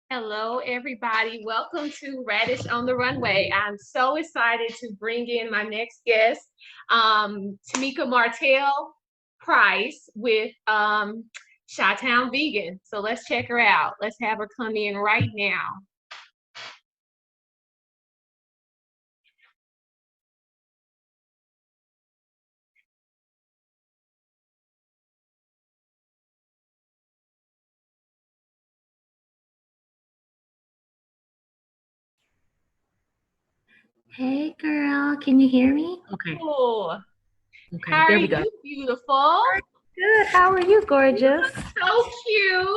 Hello, everybody. Welcome to Radish on the Runway. I'm so excited to bring in my next guest, Tamika Price with Chitown Vegan. So let's check her out. Let's have her come in right now. Hey girl, can you hear me? Okay. Cool. Okay, How there are we go. you, beautiful? Good. How are you, gorgeous? So cute.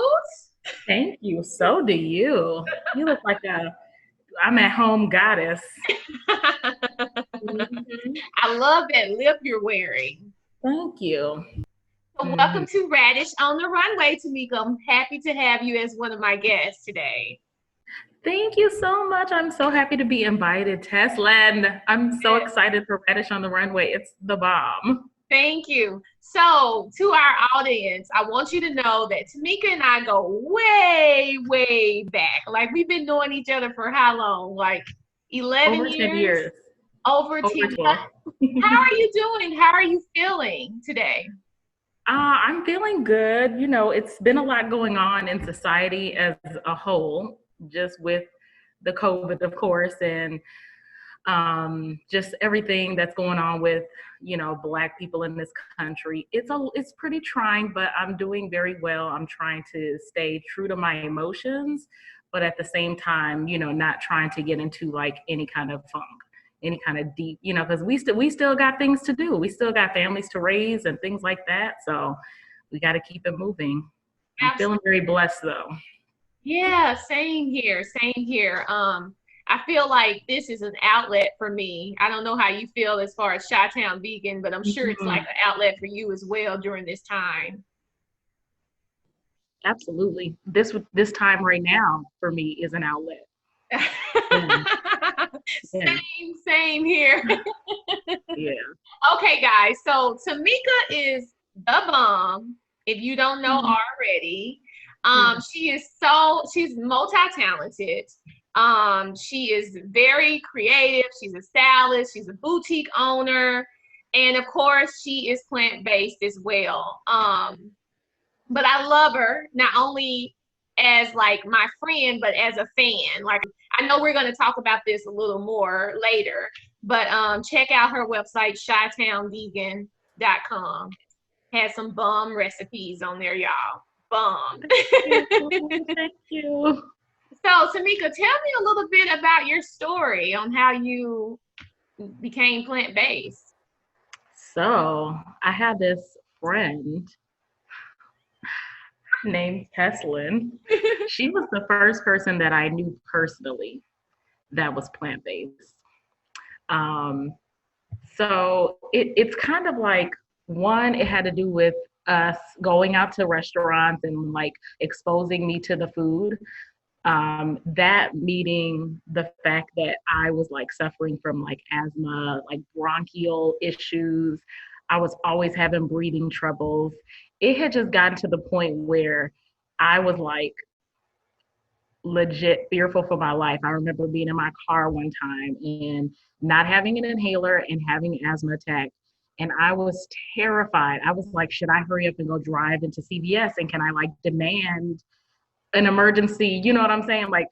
Thank you. So do you. You look like I'm at home goddess. I love that lip you're wearing. Thank you. So welcome to Radish on the Runway, Tamika. I'm happy to have you as one of my guests today. Thank you so much. I'm so happy to be invited, Tesla. I'm so excited for Radish on the Runway. It's the bomb. Thank you. So, to our audience, I want you to know that Tamika and I go way, way back. Like, we've been knowing each other for how long? Like 11 Over 10 years. Over 10 years. How are you doing? How are you feeling today? I'm feeling good. You know, it's been a lot going on in society as a whole, just with the COVID, of course, and just everything that's going on with, Black people in this country. It's pretty trying, but I'm doing very well. I'm trying to stay true to my emotions, but at the same time, not trying to get into like any kind of funk, any kind of deep, because we still got things to do. We still got families to raise and things like that. So we got to keep it moving. I'm feeling very blessed though. Yeah, same here. Same here. I feel like this is an outlet for me. I don't know how you feel as far as Chitown Vegan, but I'm sure it's like an outlet for you as well during this time. Absolutely. This time right now for me is an outlet. Same here. Yeah. Okay, guys. So Tamika is the bomb. If you don't know already, she's multi-talented. She is very creative. She's a stylist. She's a boutique owner, and of course, she is plant-based as well. But I love her not only as like my friend, but as a fan. Like, I know we're going to talk about this a little more later, but check out her website, chitownvegan.com. Has some bomb recipes on there, y'all. Bomb. Thank you. So, Tamika, tell me a little bit about your story on how you became plant-based. So I had this friend named Teslin. She was the first person that I knew personally that was plant-based. Um, so it's kind of like, one, it had to do with us going out to restaurants and like exposing me to the food. That meeting the fact that I was like suffering from like asthma, like bronchial issues. I was always having breathing troubles. It had just gotten to the point where I was like legit fearful for my life. I remember being in my car one time and not having an inhaler and having an asthma attack. And I was terrified. I was like, should I hurry up and go drive into CVS? And can I like demand an emergency? You know what I'm saying? Like,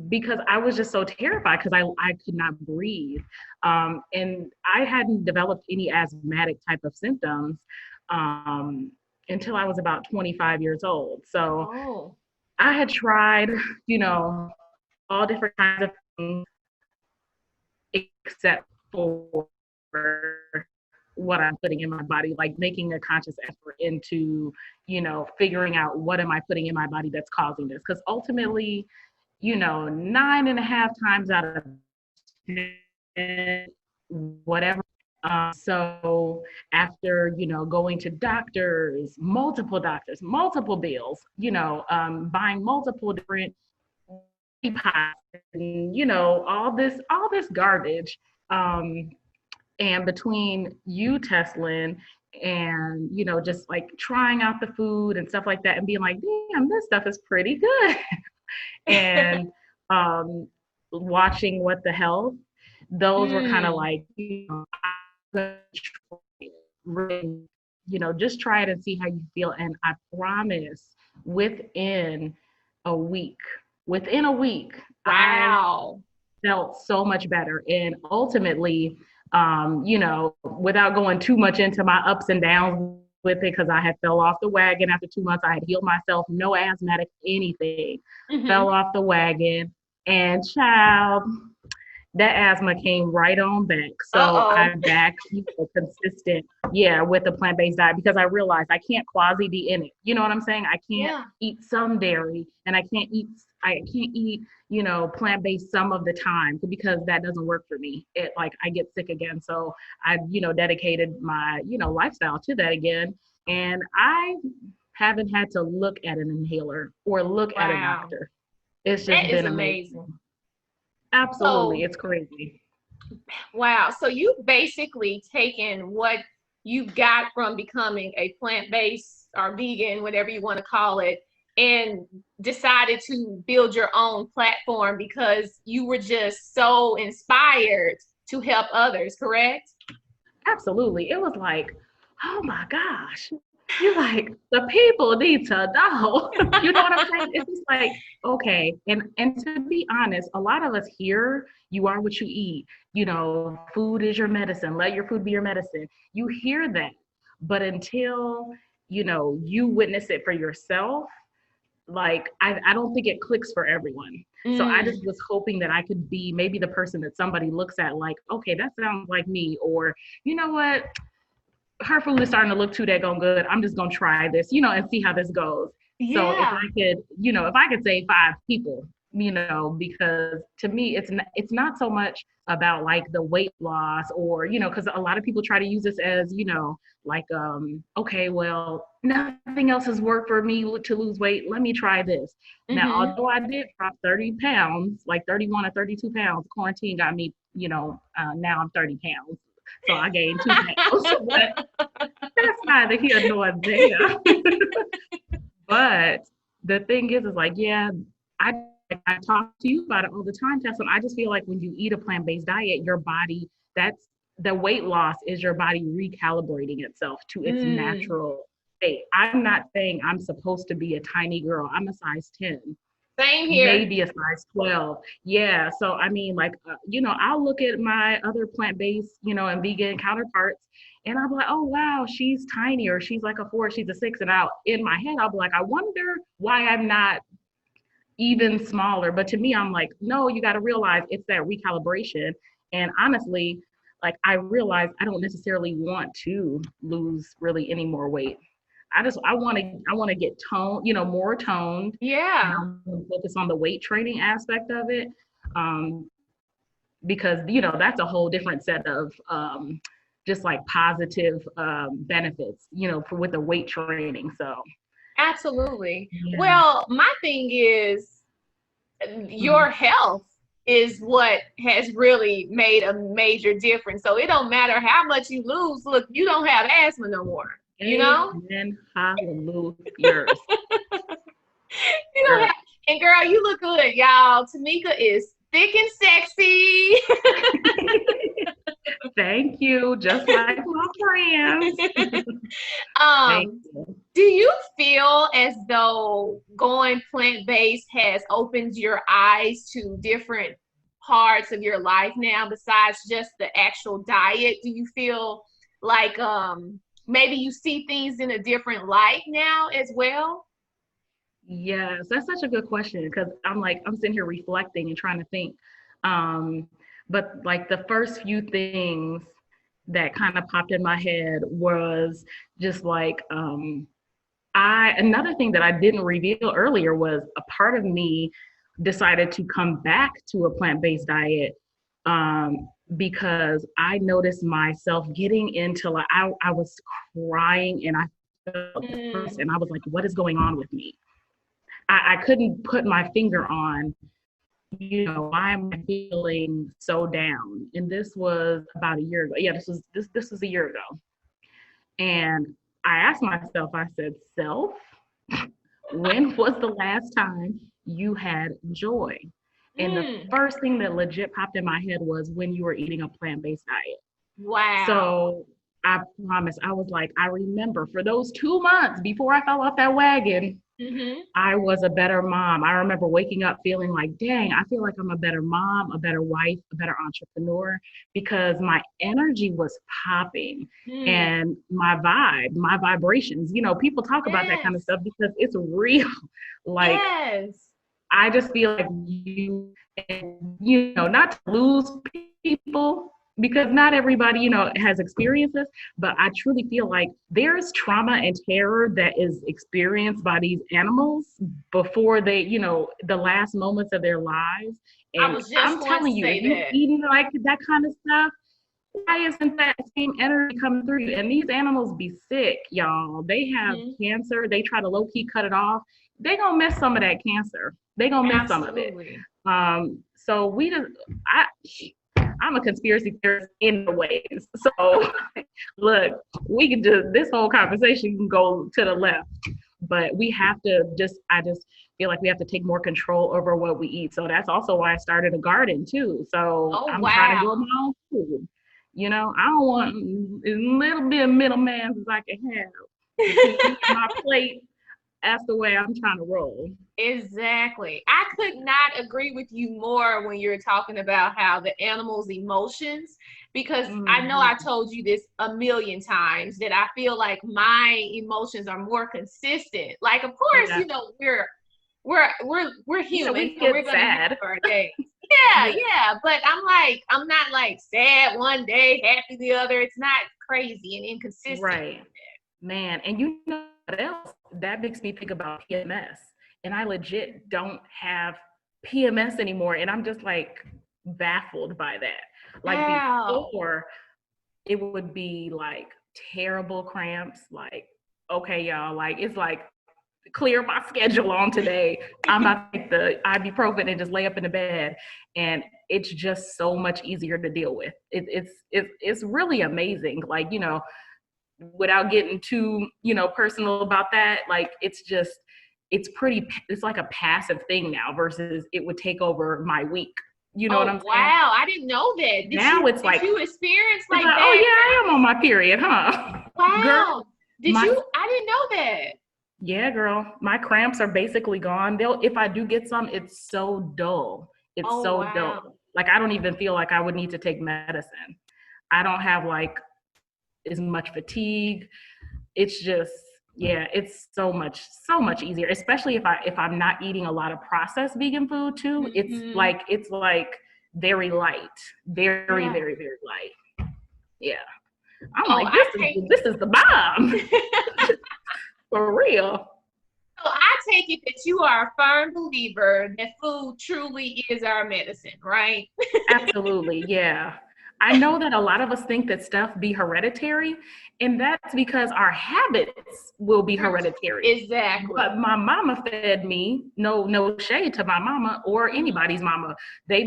because I was just so terrified because I could not breathe. And I hadn't developed any asthmatic type of symptoms until I was about 25 years old. So I had tried, all different kinds of things except for what I'm putting in my body, like making a conscious effort into, figuring out what am I putting in my body that's causing this. Because ultimately, 9.5 times out of 10, whatever. So after, going to multiple doctors, multiple bills, buying multiple different pots, and, all this garbage. And between you, Teslin, and, just like trying out the food and stuff like that and being like, damn, this stuff is pretty good. and watching What the Health. Those were kind of Mm. like, really, just try it and see how you feel. And I promise within a week, within a week, I Wow. felt so much better. And ultimately, without going too much into my ups and downs with it, because I had fell off the wagon after 2 months. I had healed myself, no asthmatic, anything. Fell Mm-hmm. off the wagon, and child, that asthma came right on back. So Uh-oh. I'm back, consistent, yeah, with the plant-based diet because I realized I can't quasi be in it. You know what I'm saying? I can't Yeah. eat some dairy and I can't eat, plant-based some of the time because that doesn't work for me. It like I get sick again. So I, dedicated my, lifestyle to that again. And I haven't had to look at an inhaler or look at a Wow. doctor. It's That just is been amazing. amazing. Absolutely. So, It's crazy. wow. So you've basically taken what you got from becoming a plant-based or vegan, whatever you want to call it, and decided to build your own platform because you were just so inspired to help others, correct? Absolutely. It was like, oh my gosh. You like the people need to know. You know what I'm saying? It's just like, okay. And to be honest, a lot of us here, you are what you eat. Food is your medicine. Let your food be your medicine. You hear that. But until, you witness it for yourself, like I don't think it clicks for everyone. So I Mm. just was hoping that I could be maybe the person that somebody looks at like, okay, that sounds like me, or you know what, her food is starting to look too daggone good. I'm just gonna try this, and see how this goes. So Yeah. if I could save 5 people, because to me it's not so much about like the weight loss or because a lot of people try to use this as like okay, well, nothing else has worked for me to lose weight. Let me try this. Now, Mm-hmm. although I did drop 30 pounds, like 31 or 32 pounds, quarantine got me, now I'm 30 pounds. So I gained 2 pounds, but that's neither here nor there. But the thing is like, yeah, I I talk to you about it all the time, Tessa. And I just feel like when you eat a plant-based diet, your body, that's the weight loss is your body recalibrating itself to its Mm. natural state. I'm not saying I'm supposed to be a tiny girl. I'm a size 10, Same here. maybe a size 12. Yeah. So, I mean, like, I'll look at my other plant based, and vegan counterparts and I'll be like, oh, wow, she's tiny or she's like a 4, she's a 6. And in my head, I'll be like, I wonder why I'm not even smaller. But to me, I'm like, no, you got to realize it's that recalibration. And honestly, like, I realize I don't necessarily want to lose really any more weight. I want to get toned, more toned, and I Yeah. want to focus on the weight training aspect of it, um, because that's a whole different set of just like positive benefits, with the weight training. So Absolutely. yeah. Well, my thing is your Mhm. health is what has really made a major difference. So it don't matter how much you lose. Look, you don't have asthma no more. You know? Amen. Hallelujah. You don't have, and girl, you look good, y'all. Tamika is thick and sexy. Thank you. Just like my friends. Thank um, you. do you feel as though going plant-based has opened your eyes to different parts of your life now besides just the actual diet? Do you feel like maybe you see things in a different light now as well? Yes, that's such a good question because I'm sitting here reflecting and trying to think. Um, but like the first few things that kind of popped in my head was just like I another thing that I didn't reveal earlier was a part of me decided to come back to a plant-based diet because I noticed myself getting into like I was crying and I felt depressed Mm. and I was like, what is going on with me? I couldn't put my finger on, why am I feeling so down? And this was about a year ago. Yeah, this was a year ago. And I asked myself, I said, self, when was the last time you had joy. And the first thing that legit popped in my head was when you were eating a plant-based diet. Wow. So I promise, I was like, I remember for those 2 months before I fell off that wagon, I was a better mom. I remember waking up feeling like, dang, I feel like I'm a better mom, a better wife, a better entrepreneur, because my energy was popping and my vibe, my vibrations. You know, people talk about that kind of stuff because it's real. Like, I just feel like not to lose people, because not everybody, has experiences, but I truly feel like there's trauma and terror that is experienced by these animals before they, the last moments of their lives. And I'm telling you, if you're eating like that kind of stuff, why isn't that same energy coming through you? And these animals be sick, y'all. They have cancer. They try to low key cut it off. They gonna miss some of that cancer. They gonna miss some of it. So I'm a conspiracy theorist in the ways. So look, we can just, this whole conversation can go to the left, but we have to I just feel like we have to take more control over what we eat. So that's also why I started a garden too. So I'm trying to grow my own food. I don't want as little bit of middleman as I can have between my plate. That's the way I'm trying to roll. Exactly. I could not agree with you more when you're talking about how the animals' emotions, because I know I told you this a million times that I feel like my emotions are more consistent. Like, of course, we're human. We so get sad. For our days. Yeah. But I'm not like sad one day, happy the other. It's not crazy and inconsistent. Right. Man, and you know what else? That makes me think about PMS. And I legit don't have PMS anymore. And I'm just like baffled by that. Like before, it would be like terrible cramps. Like, okay, y'all, like it's like clear my schedule on today. I'm about to take the ibuprofen and just lay up in the bed. And it's just so much easier to deal with. It's really amazing. Like, without getting too, personal about that, like it's like a passive thing now versus it would take over my week. You know what I'm saying? Wow, I didn't know that. Did you experience like that? Oh yeah, I am on my period, huh? Wow. Girl, I didn't know that. Yeah, girl. My cramps are basically gone. If I do get some, it's so dull. It's dull. Like I don't even feel like I would need to take medicine. I don't have like as much fatigue. It's just, it's so much easier, especially if I'm not eating a lot of processed vegan food too. It's like very light, very, very, very light. Yeah. I'm like, this is the bomb. For real. So I take it that you are a firm believer that food truly is our medicine, right? Absolutely, yeah. I know that a lot of us think that stuff be hereditary, and that's because our habits will be hereditary. Exactly. But my mama fed me, no shade to my mama or anybody's mama. They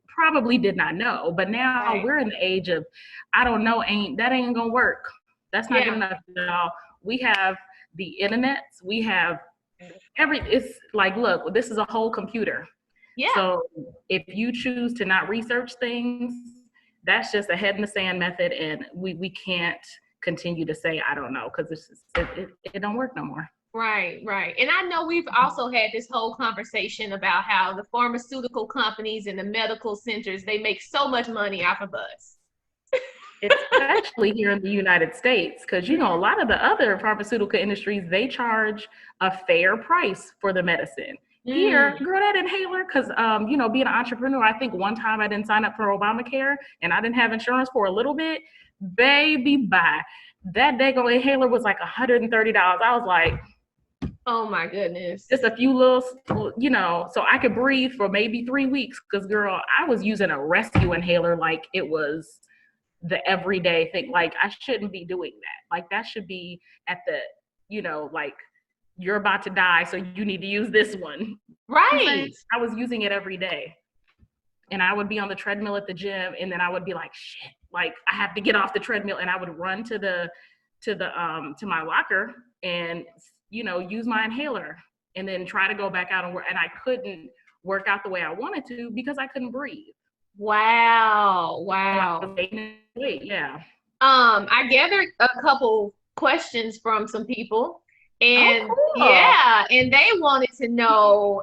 probably did not know, but now we're in the age of, I don't know, that ain't gonna work. That's not good enough, y'all. We have the internet, we have it's like, look, this is a whole computer. Yeah. So if you choose to not research things, that's just a head in the sand method, and we can't continue to say I don't know, because it don't work no more. Right. And I know we've also had this whole conversation about how the pharmaceutical companies and the medical centers, they make so much money off of us. Especially here in the United States, because a lot of the other pharmaceutical industries, they charge a fair price for the medicine. Here, girl, that inhaler, because being an entrepreneur, I think one time I didn't sign up for Obamacare and I didn't have insurance for a little bit. Baby, bye. That daggone inhaler was like $130. I was like, oh my goodness. Just a few little, so I could breathe for maybe 3 weeks. Because girl, I was using a rescue inhaler like it was the everyday thing. Like I shouldn't be doing that. Like that should be at the, like you're about to die, so you need to use this one. Right. I was using it every day. And I would be on the treadmill at the gym, and then I would be like, shit, like I have to get off the treadmill, and I would run to my locker and, use my inhaler. and then try to go back out and work. And I couldn't work out the way I wanted to because I couldn't breathe. Wow. Yeah. I gathered a couple questions from some people, and cool. yeah, and they wanted to know,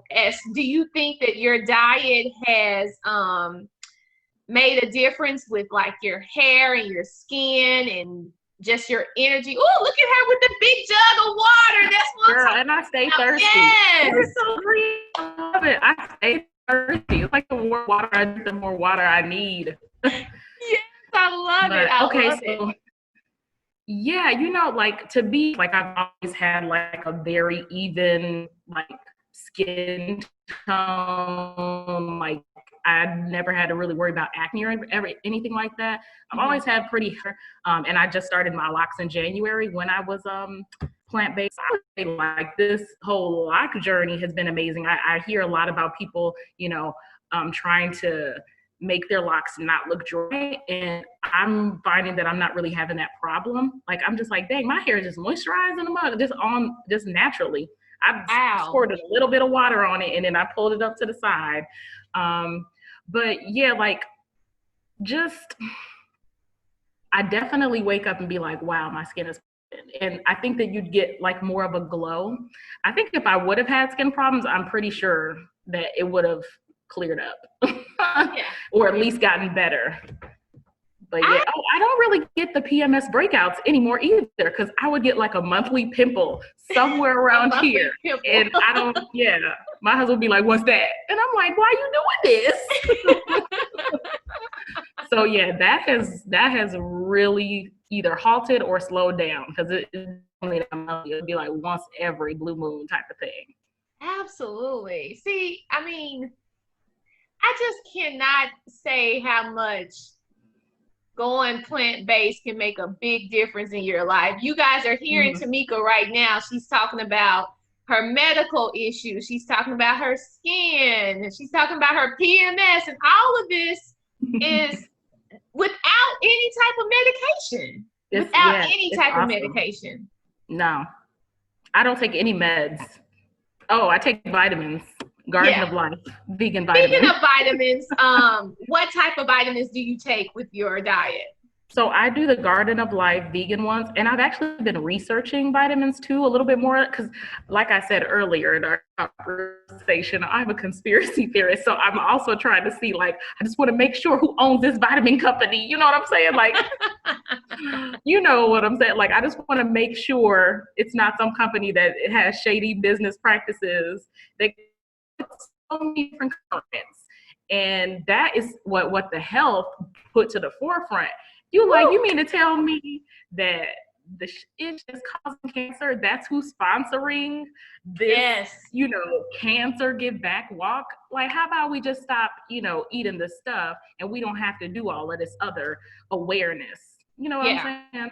do you think that your diet has made a difference with like your hair and your skin and just your energy? Oh, look at her with the big jug of water. That's what girl, and I stay thirsty. Yes. It's so green. I love it. I stay thirsty. It's like the more water I drink, the more water I need. Yes, I love it. I love it. Yeah, you know, like to be like, I've always had like a very even like skin tone. Like I've never had to really worry about acne or anything like that. I've always had pretty hair. And I just started my locks in January when I was plant-based. I would say like this whole lock journey has been amazing. I hear a lot about people, you know, trying to make their locks not look dry, and I'm finding that I'm not really having that problem. Like I'm just like, dang, my hair is just moisturized in the mug, just naturally. I squirted a little bit of water on it and then I pulled it up to the side. But yeah, like just I definitely wake up and be like, wow, my skin is, and I think that you'd get like more of a glow. I think if I would have had skin problems, I'm pretty sure that it would have cleared up. Yeah. Or at least gotten better. But yeah, I don't really get the PMS breakouts anymore either, because I would get like a monthly pimple somewhere around here. And I don't, my husband would be like, what's that? And I'm like, why are you doing this? So yeah, that has really either halted or slowed down, because it'd be like once every blue moon type of thing. Absolutely. See, I mean, I just cannot say how much going plant-based can make a big difference in your life. You guys are hearing Tamika right now. She's talking about her medical issues. She's talking about her skin. She's talking about her PMS. And all of this is without any type of medication. Any type of medication. No, I don't take any meds. Oh, I take vitamins. Garden of Life, vegan vitamins. Speaking of vitamins, what type of vitamins do you take with your diet? So I do the Garden of Life vegan ones, and I've actually been researching vitamins too a little bit more, because like I said earlier in our conversation, I'm a conspiracy theorist. So I'm also trying to see, like, I just want to make sure who owns this vitamin company. You know what I'm saying? Like, you know what I'm saying? Like, I just want to make sure it's not some company that has shady business practices. They so many different components, and that is what the health put to the forefront. You mean to tell me that the itch is causing cancer? That's who's sponsoring this, Cancer Give Back walk? Like, how about we just stop, eating this stuff, and we don't have to do all of this other awareness? You know what I'm saying?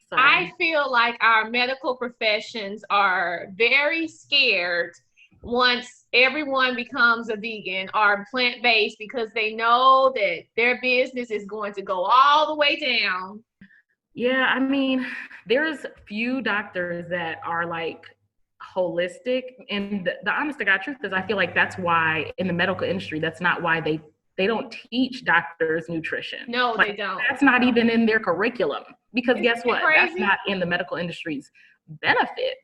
So. I feel like our medical professions are very scared once everyone becomes a vegan or plant-based, because they know that their business is going to go all the way down. Yeah, I mean, there's few doctors that are like holistic, and the honest to God truth is, I feel like that's why in the medical industry, that's not why they don't teach doctors nutrition. No, they don't. That's not even in their curriculum, because guess what? That's not in the medical industry's benefit.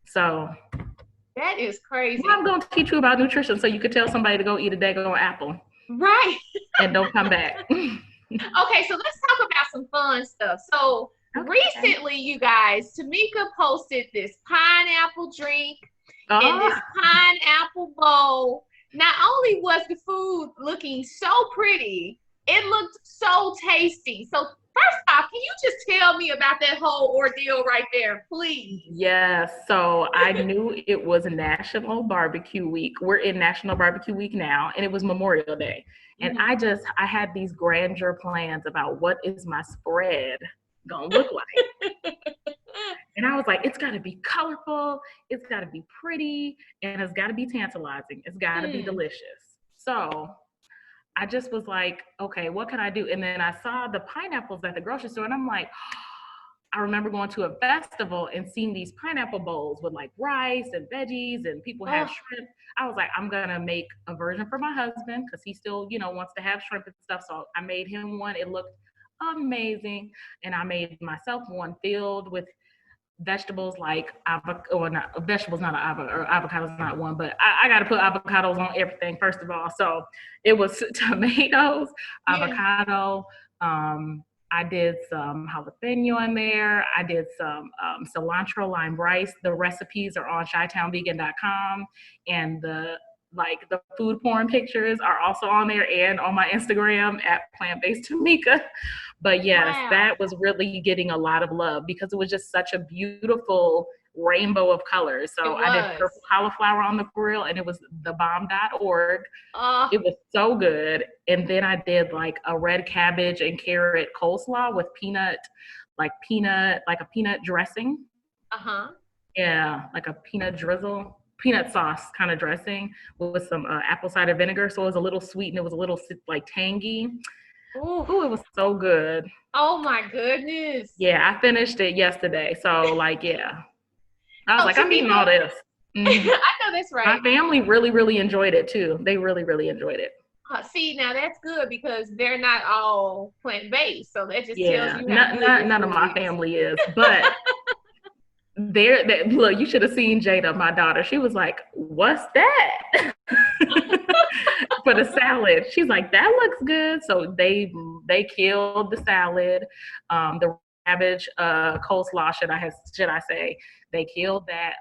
So that is crazy. Well, I'm going to teach you about nutrition so you could tell somebody to go eat a daggone apple. Right. And don't come back. Okay, so let's talk about some fun stuff. So recently, you guys, Tamika posted this pineapple drink and this pineapple bowl. Not only was the food looking so pretty, it looked so tasty. So first off, can you just tell me about that whole ordeal right there, please? Yes. So I knew it was National Barbecue Week. We're in National Barbecue Week now, and it was Memorial Day. And I had these grandeur plans about what is my spread gonna look like. And I was like, it's gotta be colorful, it's gotta be pretty, and it's gotta be tantalizing. It's gotta be delicious. So I just was like, okay, what can I do? And then I saw the pineapples at the grocery store, and I'm like, I remember going to a festival and seeing these pineapple bowls with like rice and veggies and people had shrimp. I was like, I'm going to make a version for my husband because he still, wants to have shrimp and stuff. So I made him one. It looked amazing. And I made myself one filled with vegetables like avocado's not one, but I got to put avocados on everything first of all. So it was tomatoes, avocado. I did some jalapeno in there. I did some cilantro lime rice. The recipes are on chitownvegan.com, and the food porn pictures are also on there and on my Instagram at plant-based Tamika. But yes, that was really getting a lot of love because it was just such a beautiful rainbow of colors. So I did purple cauliflower on the grill, and it was thebomb.org. It was so good. And then I did like a red cabbage and carrot coleslaw with peanut dressing. Yeah, like a peanut sauce kind of dressing with some apple cider vinegar. So it was a little sweet and it was a little like tangy. Ooh, it was so good. Oh my goodness. Yeah, I finished it yesterday. So yeah. I was I'm eating all this. I know that's right. My family really, really enjoyed it too. They really, really enjoyed it. See, now that's good because they're not all plant-based. So that just tells you none of my family is. But look, you should have seen Jada, my daughter. She was like, "What's that?" For the salad. She's like, "That looks good." So they killed the salad. The cabbage coleslaw, should I say. They killed that.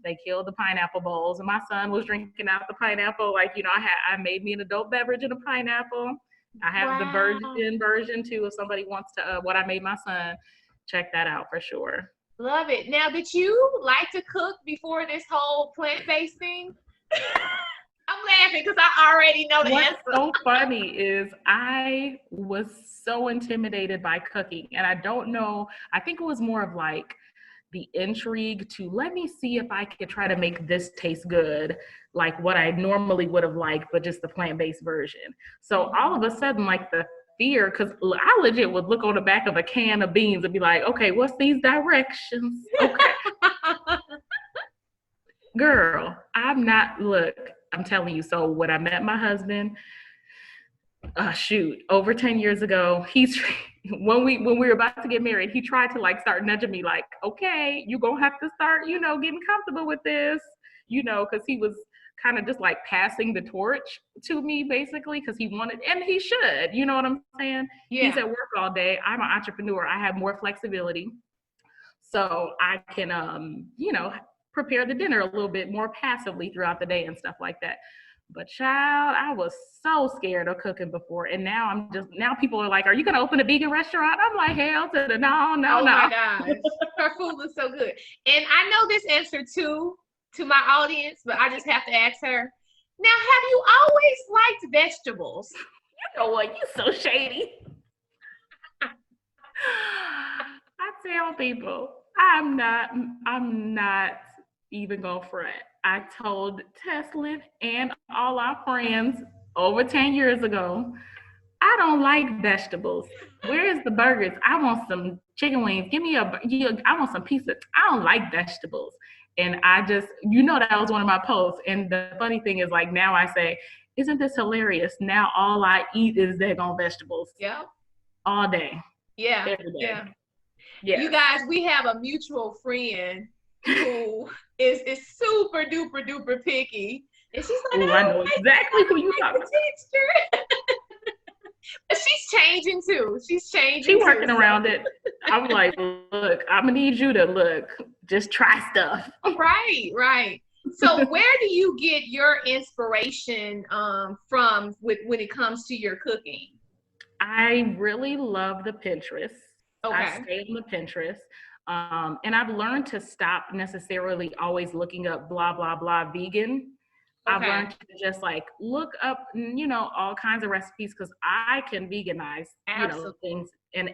They killed the pineapple bowls, and my son was drinking out the pineapple. I made me an adult beverage in a pineapple. I have the virgin version too. If somebody wants to, what I made my son, check that out for sure. Love it. Now, did you like to cook before this whole plant-based thing? I'm laughing because I already know the answer. What's so funny is I was so intimidated by cooking, and I don't know. I think it was more of like the intrigue to let me see if I could try to make this taste good, like what I normally would have liked, but just the plant-based version. So all of a sudden, like the fear, because I legit would look on the back of a can of beans and be like, okay, what's these directions? Okay. Girl, I'm telling you. So when I met my husband, over 10 years ago, when we were about to get married, he tried to start nudging me like, okay, you're going to have to start, getting comfortable with this, because he was kind of just passing the torch to me basically, because he wanted, and he should, you know what I'm saying? Yeah. He's at work all day. I'm an entrepreneur. I have more flexibility. So I can, prepare the dinner a little bit more passively throughout the day and stuff like that. But child, I was so scared of cooking before. And now people are like, are you going to open a vegan restaurant? I'm like, hell to the no. Oh my gosh. Her food was so good. And I know this answer too, to my audience, but I just have to ask her. Now, have you always liked vegetables? You know what? You're so shady. I tell people, I'm not even gonna front. I told Teslin and all our friends over 10 years ago, I don't like vegetables. Where's the burgers? I want some chicken wings. I want some pizza. I don't like vegetables. And I just, that was one of my posts. And the funny thing is now I say, isn't this hilarious? Now all I eat is daggone vegetables. Yeah. All day. Yeah. Every day. Yeah. Yes. You guys, we have a mutual friend who is super duper duper picky, and she's like, I know exactly who you talking about. But she's changing too. She's working around it. I'm like, look, I'm gonna need you to just try stuff. Right. So where do you get your inspiration from when it comes to your cooking? I really love the Pinterest. Okay. I stay on the Pinterest. And I've learned to stop necessarily always looking up blah, blah, blah vegan. Okay. I've learned to just look up, all kinds of recipes because I can veganize, things. And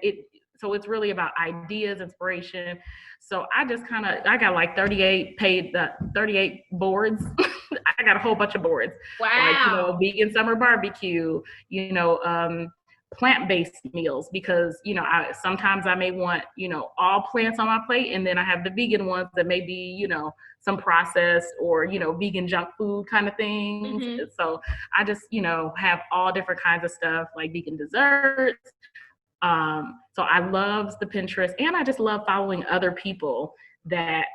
so it's really about ideas, inspiration. So I just I got 38 boards. I got a whole bunch of boards. Wow. Vegan summer barbecue, plant-based meals, because sometimes I may want all plants on my plate, and then I have the vegan ones that may be some processed or vegan junk food kind of things. Mm-hmm. So I just have all different kinds of stuff, like vegan desserts. So I love the Pinterest, and I just love following other people that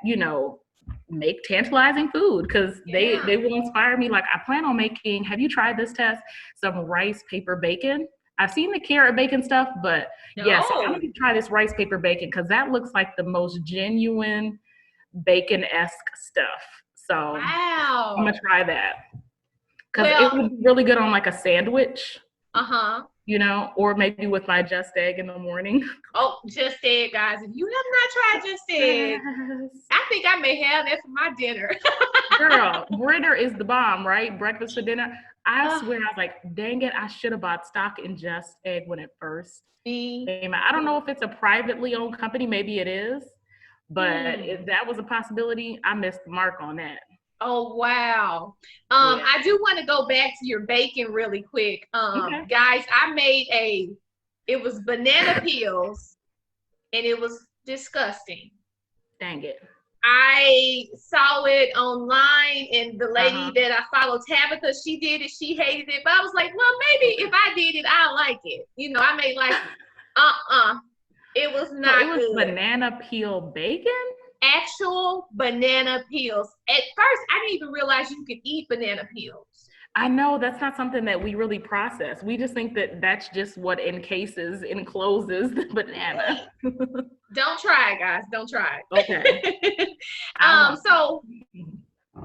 make tantalizing food, because they will inspire me. Like, I plan on making, have you tried this, Tess? Some rice paper bacon. I've seen the carrot bacon stuff, but yes, I'm going to try this rice paper bacon, because that looks like the most genuine bacon-esque stuff. So wow, I'm going to try that, because it would be really good on like a sandwich. Or maybe with my Just Egg in the morning. Oh, Just Egg, guys. If you have not tried Just Egg, I think I may have that for my dinner. Girl, dinner is the bomb, right? Breakfast for dinner. I swear, I was like, dang it, I should have bought stock in Just Egg when it first came out. I don't know if it's a privately owned company. Maybe it is. But if that was a possibility, I missed the mark on that. Oh, wow. I do want to go back to your bacon really quick. Guys, I made it was banana peels, and it was disgusting. Dang it. I saw it online, and the lady that I follow, Tabitha, she did it. She hated it. But I was like, well, maybe if I did it, I'll like it. I made like, it was not good. It was banana peel bacon? Actual banana peels. At first, I didn't even realize you could eat banana peels. I know that's not something that we really process. We just think that that's just what encloses the banana. Don't try it, guys. Don't try it. Okay. So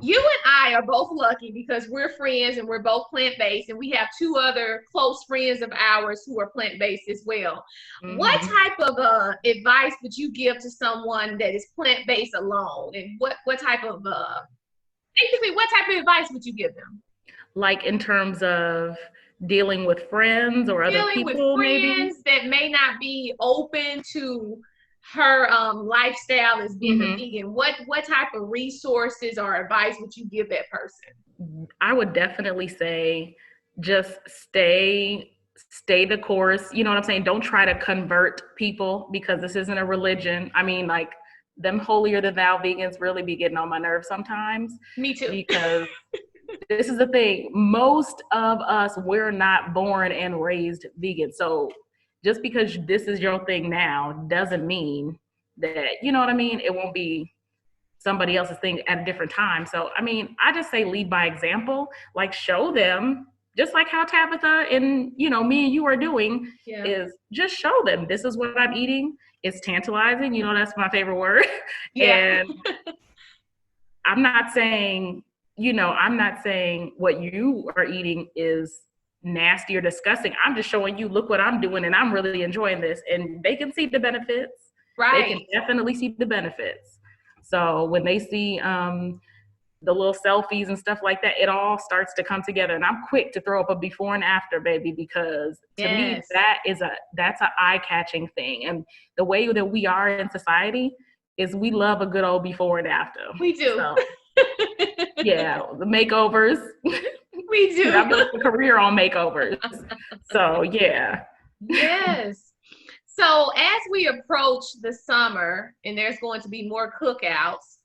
you and I are both lucky because we're friends and we're both plant-based, and we have two other close friends of ours who are plant-based as well. Mm-hmm. What type of advice would you give to someone that is plant-based alone? And what type of basically what type of advice would you give them? Like in terms of dealing with friends or other people, with friends that may not be open to her lifestyle as being a vegan. What type of resources or advice would you give that person? I would definitely say just stay the course. You know what I'm saying? Don't try to convert people, because this isn't a religion. I mean, like, them holier than thou vegans really be getting on my nerves sometimes. Me too. Because this is the thing. Most of us, we're not born and raised vegan. So just because this is your thing now doesn't mean that, you know what I mean, it won't be somebody else's thing at a different time. So, I mean, I just say lead by example, like show them, just like how Tabitha and, me and you are doing, is just show them, this is what I'm eating. It's tantalizing. That's my favorite word. Yeah. And I'm not saying what you are eating is nasty or disgusting. I'm just showing you, look what I'm doing, and I'm really enjoying this. And they can see the benefits. Right. They can definitely see the benefits. So when they see the little selfies and stuff like that, it all starts to come together. And I'm quick to throw up a before and after, baby, because to me, that's an eye-catching thing. And the way that we are in society is we love a good old before and after. We do. So, yeah, the makeovers. We do. I built a career on makeovers. So, yeah. Yes. So as we approach the summer and there's going to be more cookouts,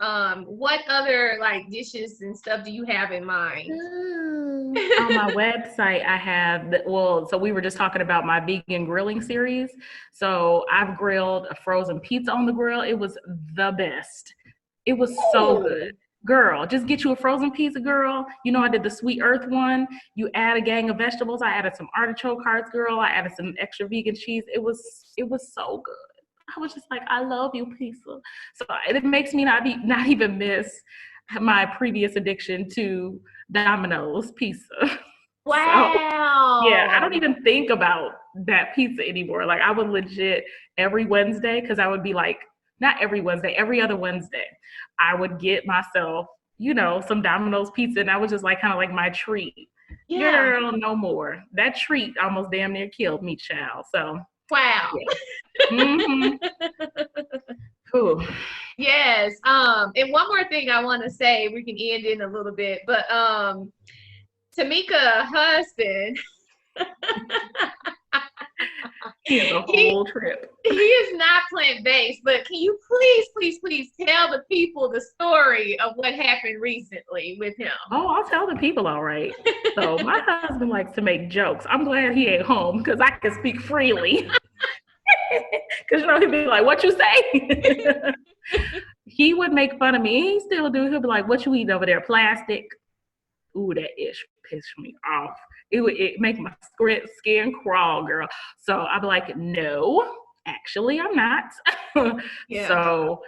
what other dishes and stuff do you have in mind? On my website, I have, so we were just talking about my vegan grilling series. So I've grilled a frozen pizza on the grill. It was the best. It was so good. Girl, just get you a frozen pizza, girl. I did the Sweet Earth one. You add a gang of vegetables. I added some artichoke hearts, girl. I added some extra vegan cheese. It was so good. I was just like, I love you, pizza. So it makes me not even miss my previous addiction to Domino's pizza. Wow. So, yeah, I don't even think about that pizza anymore. Like, I would legit every Wednesday, because I would be like, not every Wednesday, every other Wednesday, I would get myself, some Domino's pizza, and that was just kind of like my treat. Yeah. Girl, no more. That treat almost damn near killed me, child. So. Wow. Yeah. Cool. Yes. And one more thing I want to say, we can end in a little bit, but Tamika husband He has a whole trip. He is not plant-based, but can you please tell the people the story of what happened recently with him? Oh, I'll tell the people, all right. So my husband likes to make jokes. I'm glad he ain't home because I can speak freely. Because he'd be like, "What you say?" He would make fun of me. He still do. He'll be like, "What you eating over there? Plastic?" Ooh, that ish pissed me off. It make my skin crawl, girl. So I'd be like, "No, actually, I'm not." Yeah. So,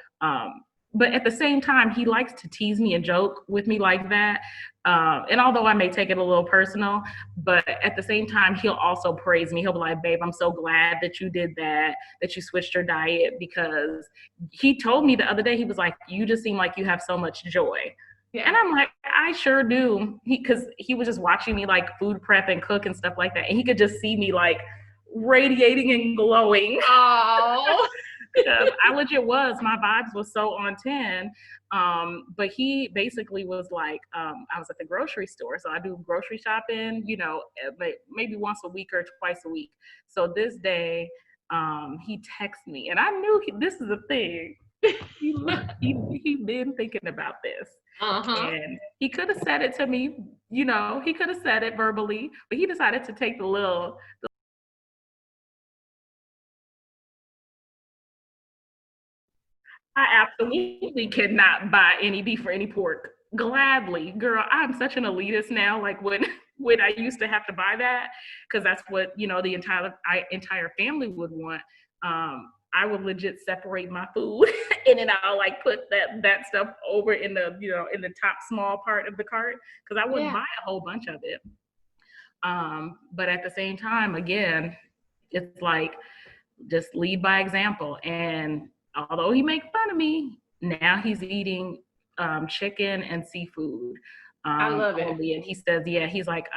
but at the same time, he likes to tease me and joke with me like that. And although I may take it a little personal, but at the same time, he'll also praise me. He'll be like, "Babe, I'm so glad that you did that you switched your diet," because he told me the other day, he was like, "You just seem like you have so much joy." Yeah. And I'm like, I sure do. Because he was just watching me like food prep and cook and stuff like that. And he could just see me like radiating and glowing. Oh. I legit was. My vibes was so on 10. But he basically was like, I was at the grocery store. So I do grocery shopping, maybe once a week or twice a week. So this day, he texted me. And I knew this is a thing. He been thinking about this. And he could have said it to me, he could have said it verbally, but he decided to take the little. I absolutely cannot buy any beef or any pork. Gladly, girl. I'm such an elitist now. Like when I used to have to buy that, because that's what the entire family would want. I would legit separate my food and then I'll like put that stuff over in the in the top small part of the cart because I wouldn't buy a whole bunch of it. But at the same time, again, it's like just lead by example. And although he makes fun of me, now he's eating chicken and seafood. I love it. And he says, yeah, he's like,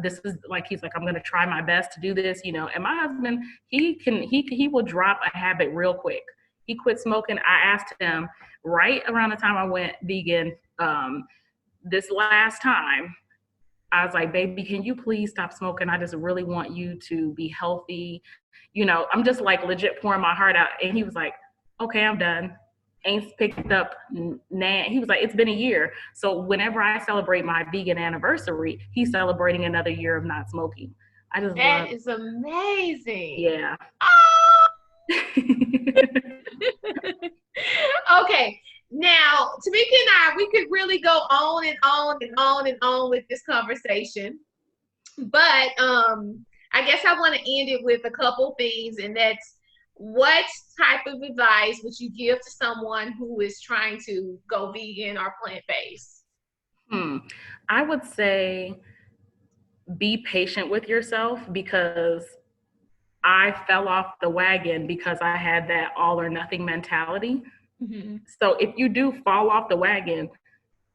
this is like, he's like, I'm going to try my best to do this, and my husband, he will drop a habit real quick. He quit smoking. I asked him right around the time I went vegan, this last time, I was like, "Baby, can you please stop smoking? I just really want you to be healthy." I'm just like legit pouring my heart out. And he was like, "Okay, I'm done." Ain't picked up He was like, "It's been a year." So whenever I celebrate my vegan anniversary, he's celebrating another year of not smoking. That is amazing. Yeah. Oh! Okay. Now, Tamika and I, we could really go on and on and on and on with this conversation. But I guess I want to end it with a couple things, and that's what type of advice would you give to someone who is trying to go vegan or plant-based? I would say be patient with yourself because I fell off the wagon because I had that all or nothing mentality. Mm-hmm. So if you do fall off the wagon,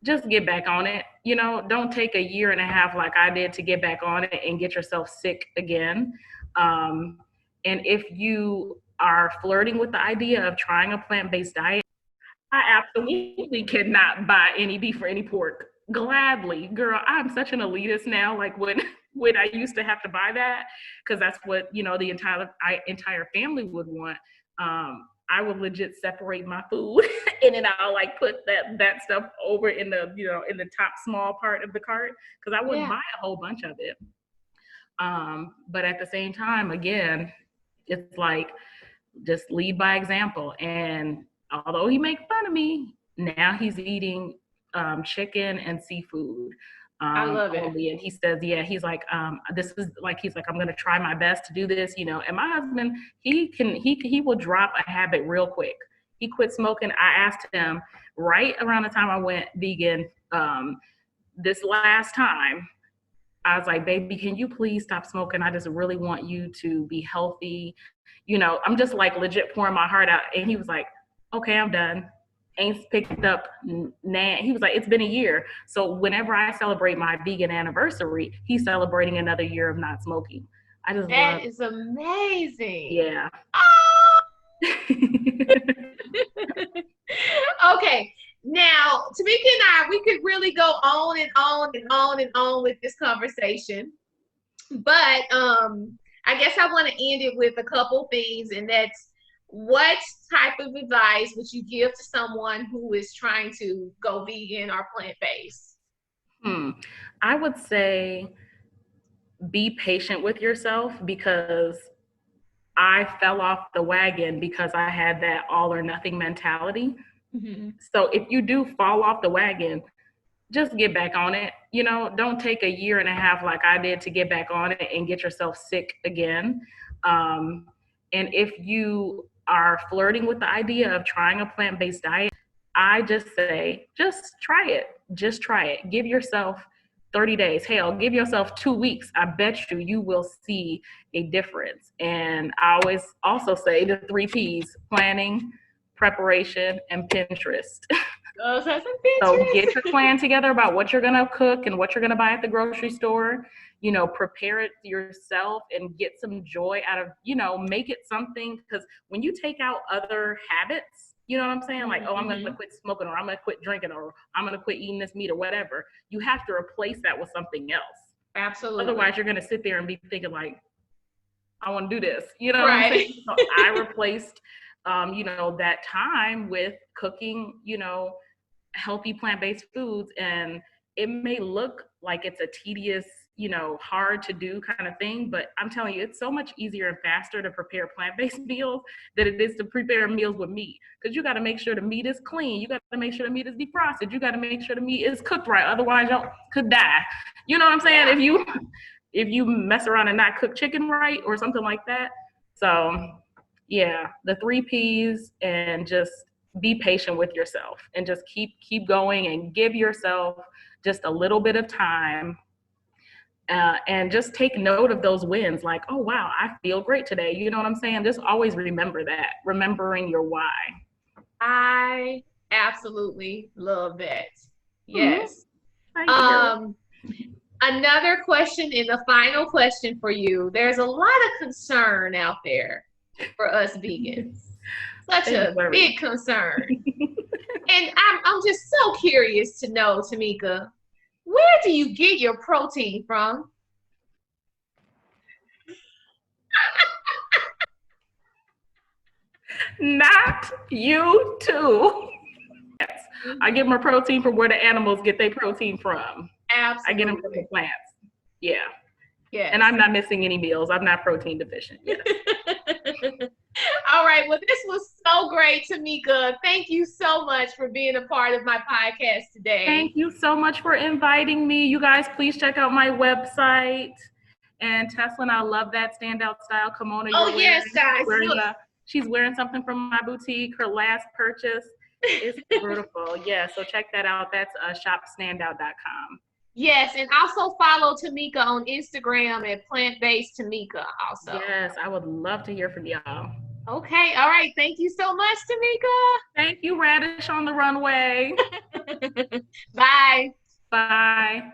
just get back on it. Don't take a year and a half like I did to get back on it and get yourself sick again. And if you are flirting with the idea of trying a plant-based diet, I absolutely cannot buy any beef or any pork. Gladly, girl. I'm such an elitist now. Like when I used to have to buy that, because that's what the entire family would want. I would legit separate my food and then I'll like put that stuff over in the in the top small part of the cart because I wouldn't buy a whole bunch of it. But at the same time, again, it's like just lead by example. And although he makes fun of me, now he's eating chicken and seafood. I love it. And he says, yeah, he's like, this is like, he's like, I'm going to try my best to do this, and my husband, he will drop a habit real quick. He quit smoking. I asked him right around the time I went vegan, this last time, I was like, "Baby, can you please stop smoking? I just really want you to be healthy." I'm just like legit pouring my heart out. And he was like, "Okay, I'm done." Ain't picked up He was like, "It's been a year." So whenever I celebrate my vegan anniversary, he's celebrating another year of not smoking. That is amazing. Yeah. Oh! Okay. Now, Tamika and I, we could really go on and on and on and on with this conversation. But I guess I want to end it with a couple things, and that's what type of advice would you give to someone who is trying to go vegan or plant-based? I would say be patient with yourself, because I fell off the wagon because I had that all or nothing mentality. Mm-hmm. So if you do fall off the wagon, just get back on it. Don't take a year and a half like I did to get back on it and get yourself sick again. And if you are flirting with the idea of trying a plant-based diet, I just say, just try it. Just try it. Give yourself 30 days. Hell, give yourself 2 weeks. I bet you will see a difference. And I always also say the 3 P's: planning, preparation, and Pinterest. So get your plan together about what you're going to cook and what you're going to buy at the grocery store. Prepare it yourself and get some joy out of, make it something. Because when you take out other habits, you know what I'm saying? Like, oh, I'm going to quit smoking, or I'm going to quit drinking, or I'm going to quit eating this meat, or whatever. You have to replace that with something else. Absolutely. Otherwise, you're going to sit there and be thinking like, I want to do this. You know right. what I'm saying? So I replaced, that time with cooking, healthy plant-based foods. And it may look like it's a tedious, hard to do kind of thing, but I'm telling you, it's so much easier and faster to prepare plant-based meals than it is to prepare meals with meat. Because you got to make sure the meat is clean. You got to make sure the meat is defrosted. You got to make sure the meat is cooked right. Otherwise, you could die. You know what I'm saying? Yeah. If you mess around and not cook chicken right or something like that. So yeah, the 3 P's, and just be patient with yourself and just keep going and give yourself just a little bit of time. And just take note of those wins, like, oh, wow, I feel great today. You know what I'm saying? Just always remember that, remembering your why. I absolutely love that. Yes. Another question, and the final question for you. There's a lot of concern out there for us vegans. Such a big concern. And I'm just so curious to know, Tamika, where do you get your protein from? Not you too. Yes. I get my protein from where the animals get their protein from. Absolutely. I get them from the plants. Yeah. Yes. And I'm not missing any meals. I'm not protein deficient. Yes. All right. Well, this was so great, Tamika. Thank you so much for being a part of my podcast today. Thank you so much for inviting me. You guys, please check out my website. And Teslin, I love that standout style kimono. Oh, yes, guys. She's wearing something from my boutique, her last purchase. It's beautiful. Yeah, so check that out. That's shopstandout.com. Yes, and also follow Tamika on Instagram at Plant-Based Tamika also. Yes, I would love to hear from y'all. Okay, all right. Thank you so much, Tamika. Thank you, Radish on the Runway. Bye. Bye.